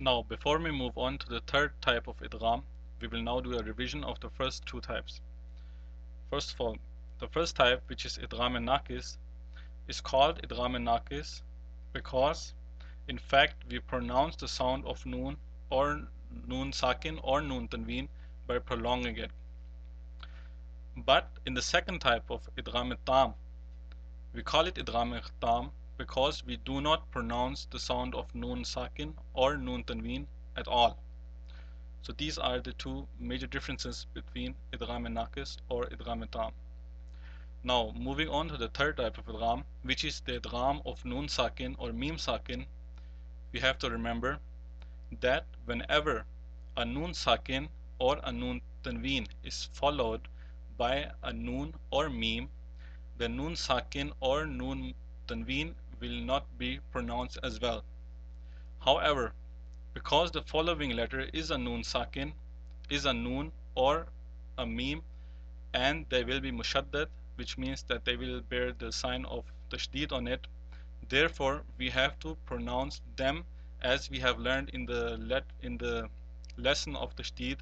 Now, before we move on to the third type of idgham, we will now do a revision of the first two types. First of all, the first type, which is idgham al-naqis, is called idgham al-naqis because, in fact, we pronounce the sound of noon or noon sakin or noon tanween by prolonging it. But in the second type of idgham al-tam, we call it idgham al-tam because we do not pronounce the sound of noon sakin or noon tanween at all. So these are the two major differences between idgham al-naqis or idgham al-tam. Now, moving on to the third type of idgham, which is the idgham of noon sakin or mim sakin, we have to remember that whenever a noon sakin or a noon tanween is followed by a noon or mim, the noon sakin or noon tanween will not be pronounced as well. However, because the following letter is a noon sakin, is a noon or a mim, and they will be mushaddad, which means that they will bear the sign of tashdid on it, therefore we have to pronounce them as we have learned in the lesson of tashdid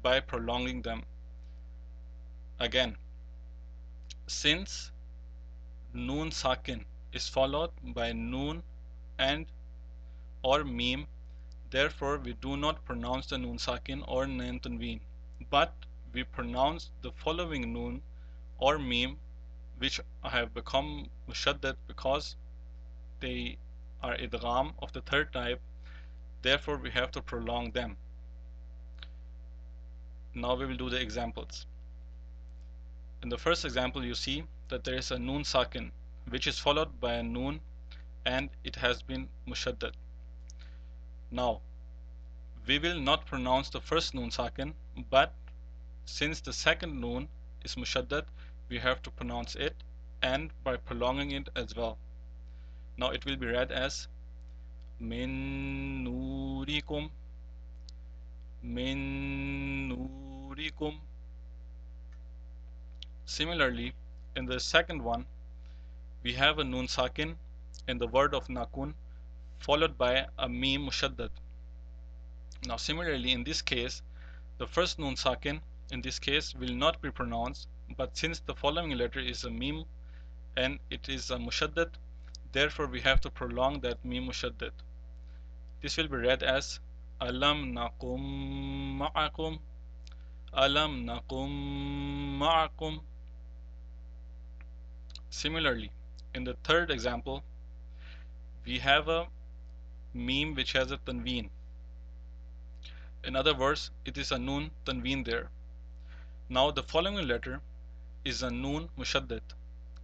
by prolonging them. Again, since noon sakin is followed by noon and or mim, therefore we do not pronounce the noon sakin or noon tanween, but we pronounce the following noon or mim, which have become mushaddad because they are idgham of the third type, therefore we have to prolong them. Now we will do the examples. In the first example, you see that there is a noon sakin which is followed by a noon and it has been mushaddad. Now, we will not pronounce the first noon sakin, but since the second noon is mushaddad, we have to pronounce it and by prolonging it as well. Now it will be read as min nurikum, min nurikum. Similarly, in the second one, we have a noon sakin in the word of nakun followed by a mim mushaddad. Now similarly, in this case, the first noon sakin in this case will not be pronounced, but since the following letter is a mim and it is a mushaddad, therefore we have to prolong that mim mushaddad. This will be read as alam naqum ma'akum, alam naqum ma'akum. Similarly, in the third example, we have a mim which has a tanween. In other words, it is a noon tanween there. Now the following letter is a noon mushaddad.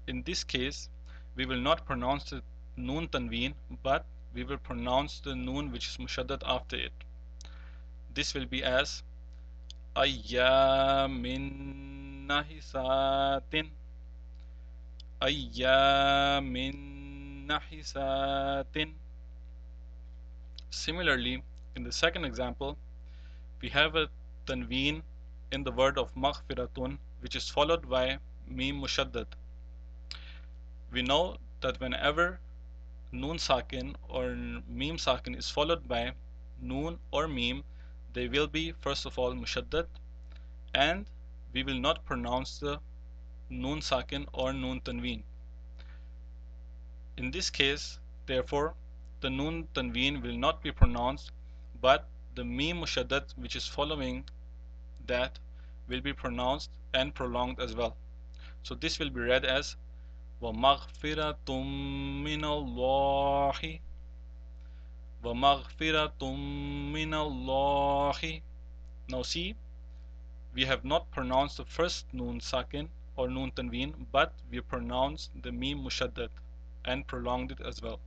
In this case, we will not pronounce the noon tanween, but we will pronounce the noon which is mushaddad after it. This will be as ayyamin nahisatin, ayyamin nahisatin. Similarly, in the second example, we have a tanween in the word of maghfiratun, which is followed by mim mushaddad. We know that whenever noon sakin or mim sakin is followed by noon or mim, they will be first of all mushaddad, and we will not pronounce the noon sakin or noon tanween. In this case, therefore, the noon tanween will not be pronounced, but the mim mushaddad which is following that will be pronounced and prolonged as well. So this will be read as وَمَغْفِرَةٌ مِّنَ اللَّهِ, وَمَغْفِرَةٌ مِّنَ اللَّهِ. Now see, we have not pronounced the first noon sakin or noon tanween, but we pronounced the mim mushaddad and prolonged it as well.